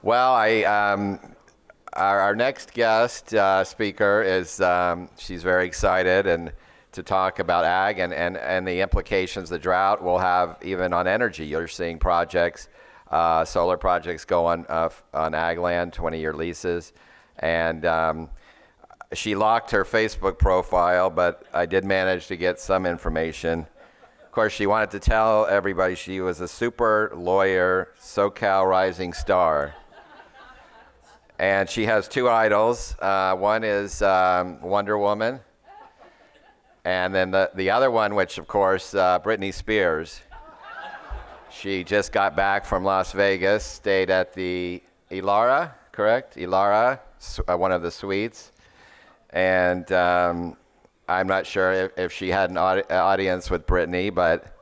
Well, our next guest speaker is she's very excited and to talk about ag and the implications the drought will have even on energy. You're seeing projects, solar projects go on ag land, 20-year leases, and she locked her Facebook profile, but I did manage to get some information. Of course, she wanted to tell everybody she was a super lawyer, SoCal rising star. And she has two idols. One is Wonder Woman. And then the other one, which of course, Britney Spears. She just got back from Las Vegas, stayed at the Elara, correct? Elara, one of the suites. And I'm not sure if she had an audience with Britney, but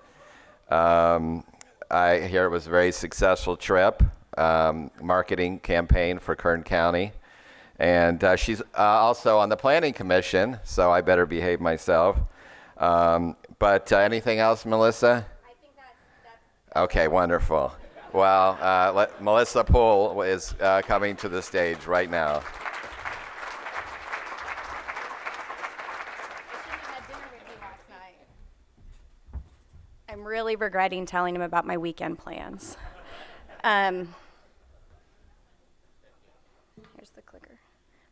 I hear it was a very successful trip, marketing campaign for Kern County. And she's also on the planning commission, so I better behave myself. But anything else, Melissa? I think that's Okay, wonderful. Well, Melissa Poole is coming to the stage right now. I'm really regretting telling him about my weekend plans. Here's the clicker.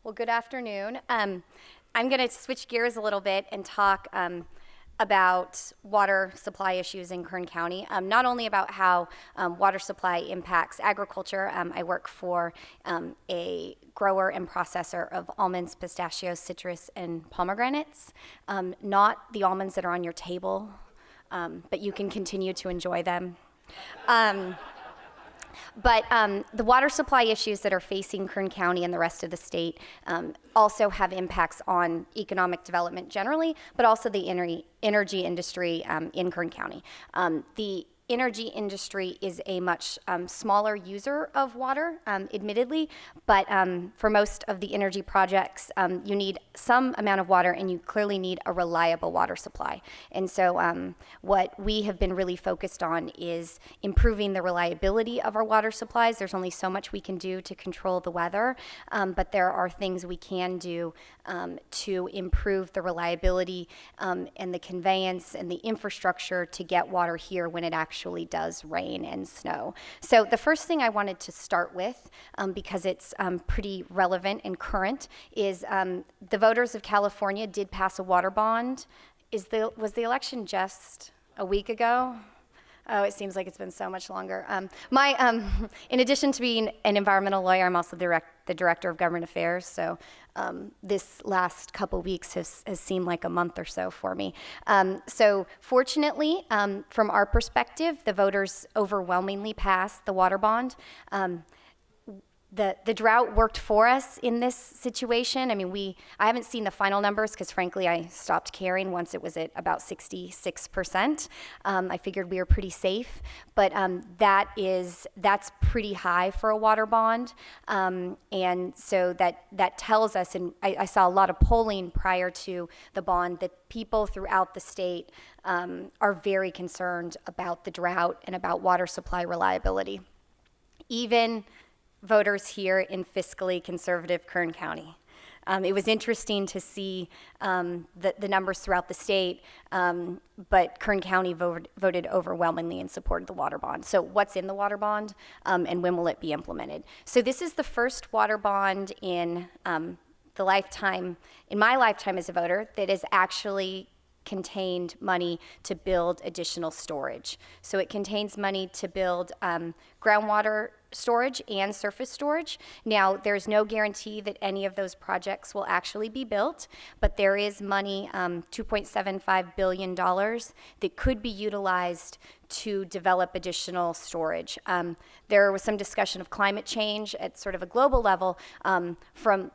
Well, good afternoon. I'm going to switch gears a little bit and talk about water supply issues in Kern County, not only about how water supply impacts agriculture. I work for a grower and processor of almonds, pistachios, citrus, and pomegranates. Not the almonds that are on your table, but you can continue to enjoy them. But the water supply issues that are facing Kern County and the rest of the state also have impacts on economic development generally, but also the energy industry in Kern County. The energy industry is a much smaller user of water, admittedly, but for most of the energy projects, you need some amount of water and you clearly need a reliable water supply. And so what we have been really focused on is improving the reliability of our water supplies. There's only so much we can do to control the weather, but there are things we can do to improve the reliability and the conveyance and the infrastructure to get water here when it actually does rain and snow. So the first thing I wanted to start with, because it's pretty relevant and current, is the voters of California did pass a water bond. Was the election just a week ago? Oh, it seems like it's been so much longer. In addition to being an environmental lawyer, I'm also the director of government affairs. So this last couple weeks has seemed like a month or so for me. So fortunately, from our perspective, the voters overwhelmingly passed the water bond. The drought worked for us in this situation. I mean, I haven't seen the final numbers because frankly, I stopped caring once it was at about 66%. I figured we were pretty safe, but that's pretty high for a water bond. And so that tells us, and I saw a lot of polling prior to the bond, that people throughout the state are very concerned about the drought and about water supply reliability. Even voters here in fiscally conservative Kern County. It was interesting to see the numbers throughout the state, but Kern County voted overwhelmingly in support of the water bond. So what's in the water bond and when will it be implemented? So this is the first water bond in my lifetime as a voter that is actually contained money to build additional storage. So it contains money to build groundwater storage and surface storage. Now, there's no guarantee that any of those projects will actually be built, but there is money, $2.75 billion, that could be utilized to develop additional storage. There was some discussion of climate change at sort of a global level. From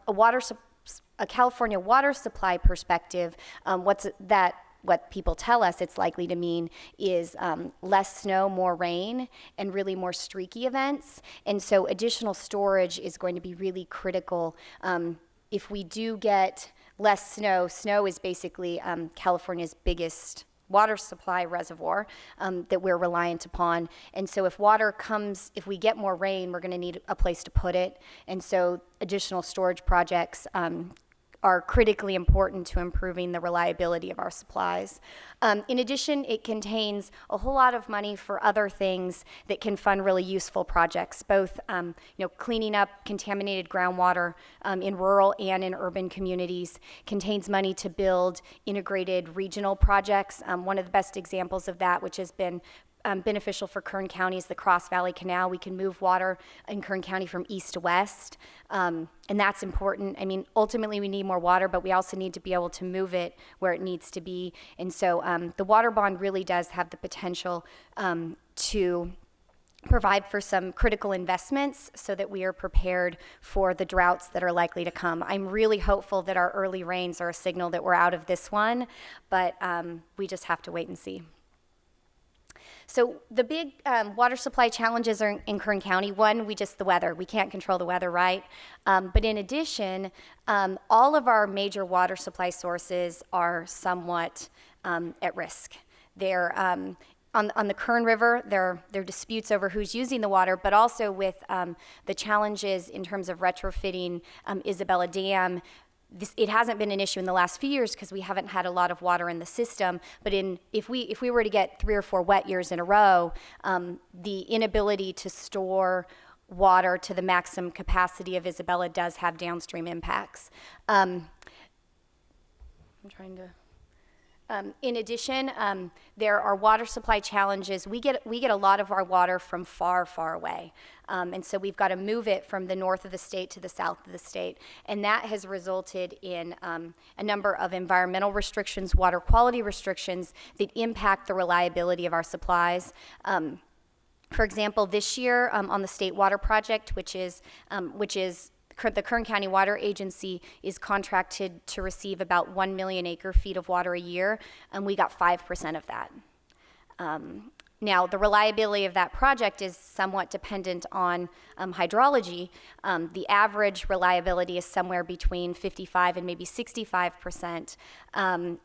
a California water supply perspective, what people tell us it's likely to mean is less snow, more rain, and really more streaky events. And so additional storage is going to be really critical. If we do get less snow, snow is basically California's biggest water supply reservoir that we're reliant upon. And so if we get more rain, we're going to need a place to put it. And so additional storage projects are critically important to improving the reliability of our supplies. In addition, it contains a whole lot of money for other things that can fund really useful projects, both cleaning up contaminated groundwater in rural and in urban communities. Contains money to build integrated regional projects. One of the best examples of that, which has been beneficial for Kern County, is the Cross Valley Canal. We can move water in Kern County from east to west, and that's important. I mean, ultimately we need more water, but we also need to be able to move it where it needs to be. And so the water bond really does have the potential to provide for some critical investments so that we are prepared for the droughts that are likely to come. I'm really hopeful that our early rains are a signal that we're out of this one, but we just have to wait and see. So the big water supply challenges are in Kern County. One, the weather. We can't control the weather, right? But in addition, all of our major water supply sources are somewhat at risk. They're on the Kern River, there are disputes over who's using the water, but also with the challenges in terms of retrofitting Isabella Dam. It hasn't been an issue in the last few years because we haven't had a lot of water in the system. But if we were to get 3 or 4 wet years in a row, the inability to store water to the maximum capacity of Isabella does have downstream impacts. In addition, there are water supply challenges. We get a lot of our water from far, far away. And so we've got to move it from the north of the state to the south of the state. And that has resulted in a number of environmental restrictions, water quality restrictions that impact the reliability of our supplies. For example, this year on the State Water Project, which is the Kern County Water Agency is contracted to receive about 1 million acre feet of water a year, and we got 5% of that. Now, the reliability of that project is somewhat dependent on hydrology. The average reliability is somewhere between 55 and maybe 65%,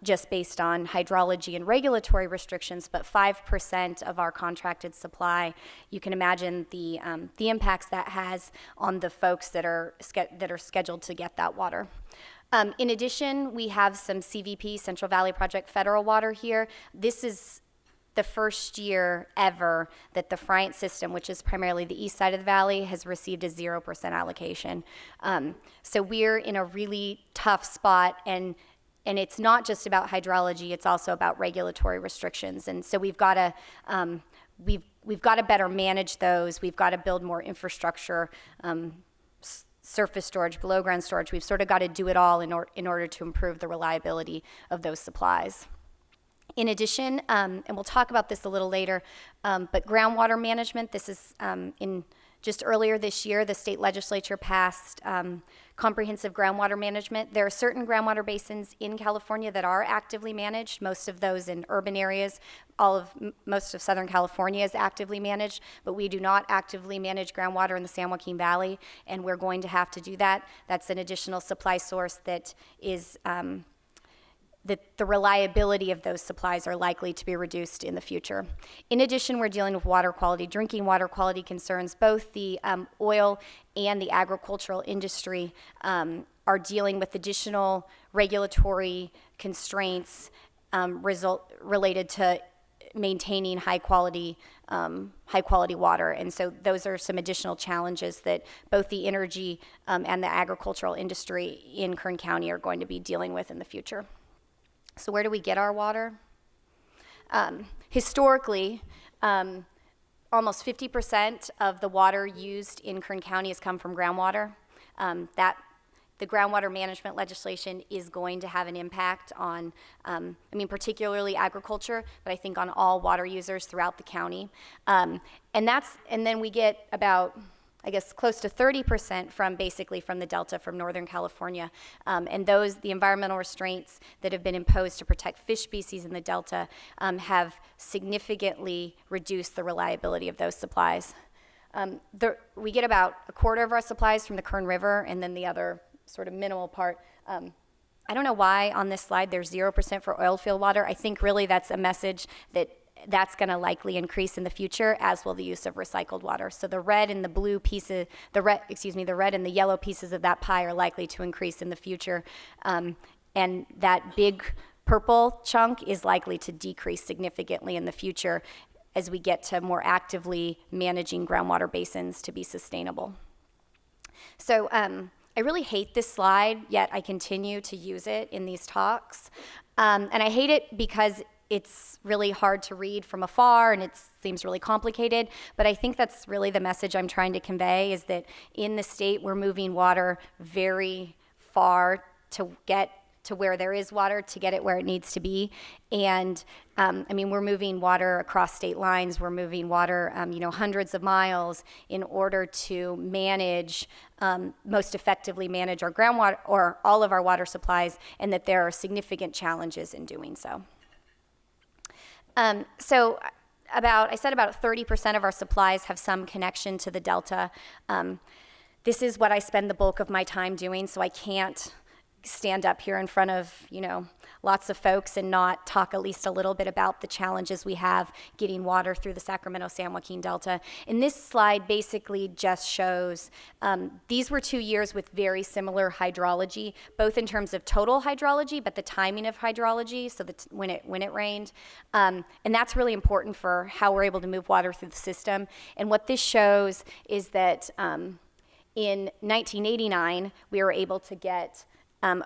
just based on hydrology and regulatory restrictions, but 5% of our contracted supply. You can imagine the impacts that has on the folks that are scheduled to get that water. In addition, we have some CVP, Central Valley Project federal water here. This is the first year ever that the Friant system, which is primarily the east side of the valley, has received a 0% allocation. So we're in a really tough spot, and it's not just about hydrology, it's also about regulatory restrictions. And so we've got to better manage those. We've got to build more infrastructure, surface storage, below ground storage. We've sort of got to do it all in order to improve the reliability of those supplies. In addition, and we'll talk about this a little later, but groundwater management, this is just earlier this year, the state legislature passed comprehensive groundwater management. There are certain groundwater basins in California that are actively managed, most of those in urban areas. Most of Southern California is actively managed, but we do not actively manage groundwater in the San Joaquin Valley, and we're going to have to do that. That's an additional supply source that is that the reliability of those supplies are likely to be reduced in the future. In addition, we're dealing with water quality, drinking water quality concerns. Both the oil and the agricultural industry are dealing with additional regulatory constraints related to maintaining high quality water. And so those are some additional challenges that both the energy and the agricultural industry in Kern County are going to be dealing with in the future. So where do we get our water? Historically, almost 50% of the water used in Kern County has come from groundwater. The groundwater management legislation is going to have an impact on, particularly agriculture, but I think on all water users throughout the county. And then we get about, close to 30% from the Delta, from Northern California. And the environmental restraints that have been imposed to protect fish species in the Delta have significantly reduced the reliability of those supplies. We get about a quarter of our supplies from the Kern River, and then the other sort of minimal part I don't know why on this slide there's 0% for oil field water. I think really that's a message that that's going to likely increase in the future, as will the use of recycled water. So the red and the blue pieces, the red and the yellow pieces of that pie are likely to increase in the future. And that big purple chunk is likely to decrease significantly in the future as we get to more actively managing groundwater basins to be sustainable. So I really hate this slide, yet I continue to use it in these talks. And I hate it because it's really hard to read from afar and it seems really complicated, but I think that's really the message I'm trying to convey, is that in the state we're moving water very far to get to where there is water, to get it where it needs to be. And we're moving water across state lines, we're moving water hundreds of miles in order to manage, most effectively manage our groundwater or all of our water supplies, and that there are significant challenges in doing so. I said about 30% of our supplies have some connection to the Delta. This is what I spend the bulk of my time doing, so I can't stand up here in front of, lots of folks and not talk at least a little bit about the challenges we have getting water through the Sacramento-San Joaquin Delta. And this slide basically just shows, these were 2 years with very similar hydrology, both in terms of total hydrology, but the timing of hydrology, so when it rained. And that's really important for how we're able to move water through the system. And what this shows is that in 1989, we were able to get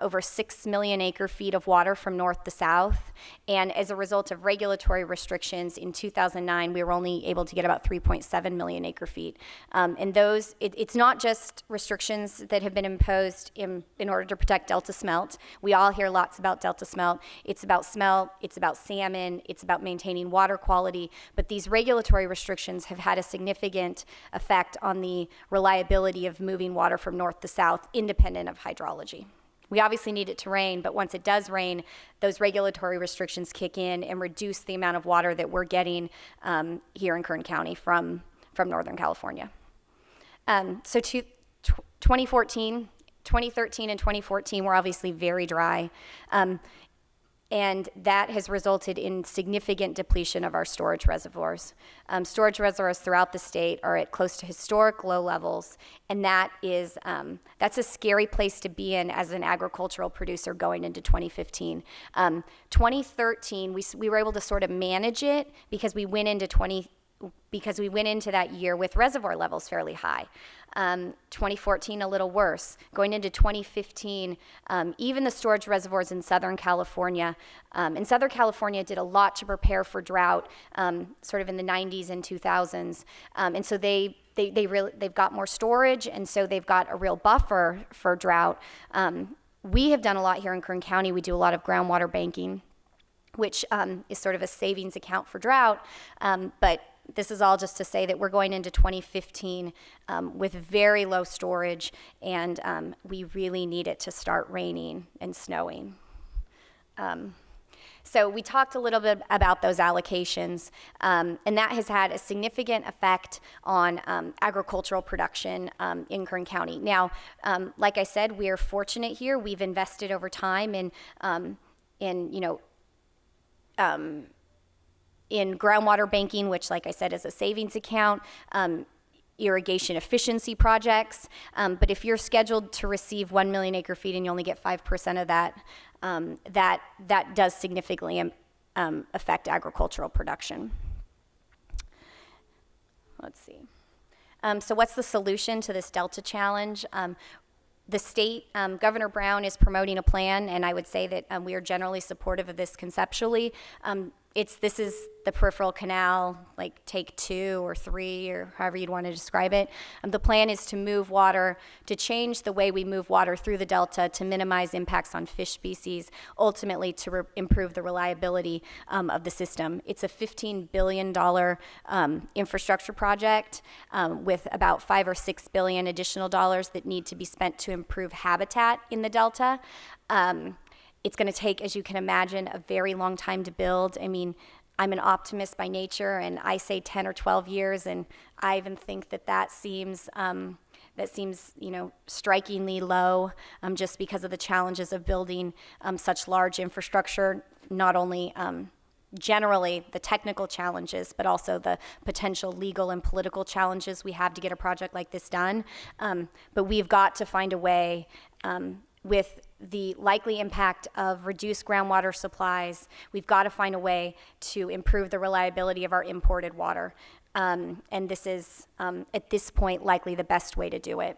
over 6 million acre feet of water from north to south. And as a result of regulatory restrictions in 2009, we were only able to get about 3.7 million acre feet. And those, it's not just restrictions that have been imposed in order to protect Delta smelt. We all hear lots about Delta smelt. It's about smelt, it's about salmon, it's about maintaining water quality. But these regulatory restrictions have had a significant effect on the reliability of moving water from north to south, independent of hydrology. We obviously need it to rain, but once it does rain, those regulatory restrictions kick in and reduce the amount of water that we're getting here in Kern County from Northern California. 2013 and 2014 were obviously very dry. And that has resulted in significant depletion of our storage reservoirs. Storage reservoirs throughout the state are at close to historic low levels, and that's a scary place to be in as an agricultural producer going into 2015. 2013, we were able to sort of manage it because we went into that year with reservoir levels fairly high. 2014, a little worse. Going into 2015, even the storage reservoirs in Southern California, did a lot to prepare for drought, sort of in the 90s and 2000s. And so they've got more storage, and so they've got a real buffer for drought. We have done a lot here in Kern County. We do a lot of groundwater banking, which is sort of a savings account for drought, but this is all just to say that we're going into 2015 with very low storage, and we really need it to start raining and snowing. So we talked a little bit about those allocations, and that has had a significant effect on agricultural production in Kern County. Now, like I said, we are fortunate here. We've invested over time in groundwater banking, which, like I said, is a savings account, irrigation efficiency projects. But if you're scheduled to receive 1 million acre feet and you only get 5% of that, that does significantly affect agricultural production. Let's see. So what's the solution to this Delta challenge? The state, Governor Brown is promoting a plan, and I would say that we are generally supportive of this conceptually. This is the peripheral canal, like take 2 or 3 or however you'd want to describe it. The plan is to move water, to change the way we move water through the Delta to minimize impacts on fish species, ultimately to improve the reliability of the system. It's a $15 billion infrastructure project with about $5 or $6 billion additional dollars that need to be spent to improve habitat in the Delta. It's going to take, as you can imagine, a very long time to build. I mean, I'm an optimist by nature, and I say 10 or 12 years, and I even think that seems that seems, strikingly low, just because of the challenges of building such large infrastructure, not only generally the technical challenges, but also the potential legal and political challenges we have to get a project like this done. But we've got to find a way, with the likely impact of reduced groundwater supplies, we've got to find a way to improve the reliability of our imported water. And this is, at this point, likely the best way to do it.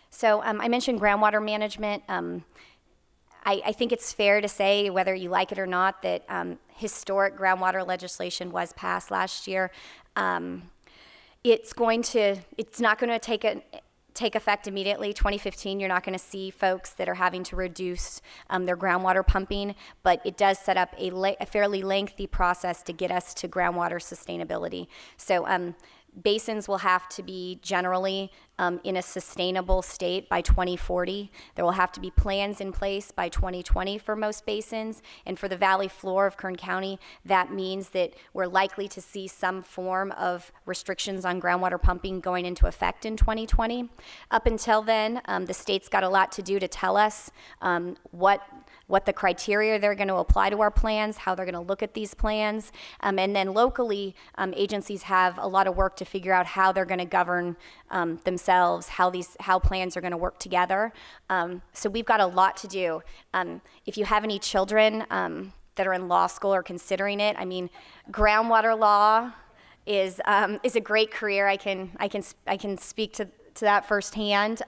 So I mentioned groundwater management. I think it's fair to say, whether you like it or not, that historic groundwater legislation was passed last year. It's not going to take effect immediately. 2015, you're not going to see folks that are having to reduce their groundwater pumping, but it does set up a fairly lengthy process to get us to groundwater sustainability. So basins will have to be generally in a sustainable state by 2040. There will have to be plans in place by 2020 for most basins. And for the valley floor of Kern County, that means that we're likely to see some form of restrictions on groundwater pumping going into effect in 2020. Up until then, the state's got a lot to do to tell us what the criteria they're going to apply to our plans, how they're going to look at these plans. And then locally, agencies have a lot of work to figure out how they're going to govern themselves, how plans are going to work together. So we've got a lot to do. If you have any children that are in law school or considering it, I mean, groundwater law is a great career. I can speak to that firsthand.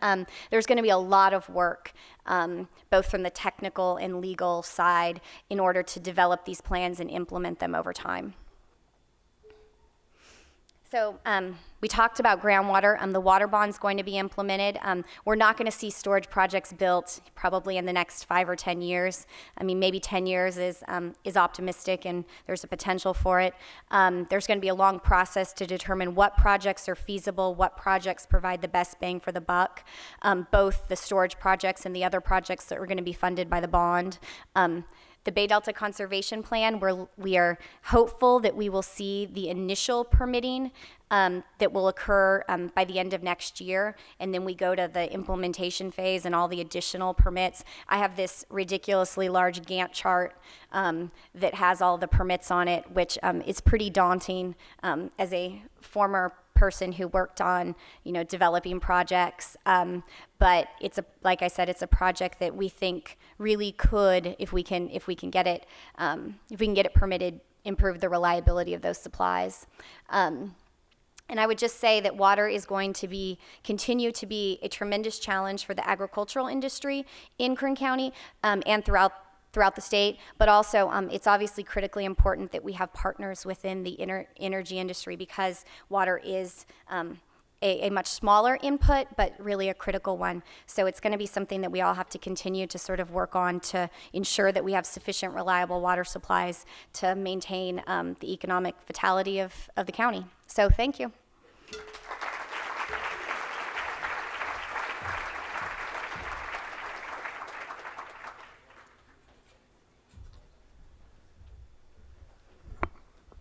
There's going to be a lot of work, both from the technical and legal side, in order to develop these plans and implement them over time. So we talked about groundwater. The water bond's going to be implemented. We're not going to see storage projects built probably in the next 5 or 10 years. I mean, maybe 10 years is optimistic, and there's a potential for it. There's going to be a long process to determine what projects are feasible, what projects provide the best bang for the buck, both the storage projects and the other projects that are going to be funded by the bond. The Bay Delta Conservation Plan, we are hopeful that we will see the initial permitting that will occur by the end of next year, and then we go to the implementation phase and all the additional permits. I have this ridiculously large Gantt chart that has all the permits on it, which is pretty daunting as a former person who worked on, developing projects. But like I said, it's a project that we think really could, if we can get it permitted, improve the reliability of those supplies. And I would just say that water is going to continue to be a tremendous challenge for the agricultural industry in Kern County and throughout the state, but also it's obviously critically important that we have partners within the energy industry, because water is a much smaller input, but really a critical one. So it's going to be something that we all have to continue to sort of work on to ensure that we have sufficient, reliable water supplies to maintain the economic vitality of the county. So thank you.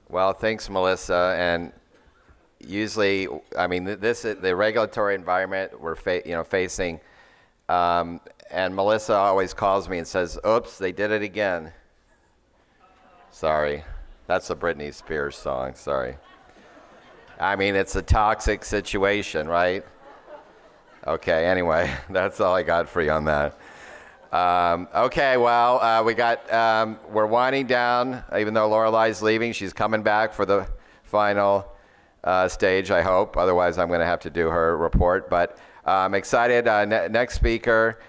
Well, thanks, Melissa. And usually, I mean, the regulatory environment we're facing, and Melissa always calls me and says, "Oops, they did it again." Sorry, that's a Britney Spears song. Sorry. I mean, it's a toxic situation, right? Okay. Anyway, that's all I got for you on that. Okay, well, we're winding down. Even though Lorelei's leaving, she's coming back for the final stage, I hope. Otherwise, I'm going to have to do her report. But I'm excited. Next speaker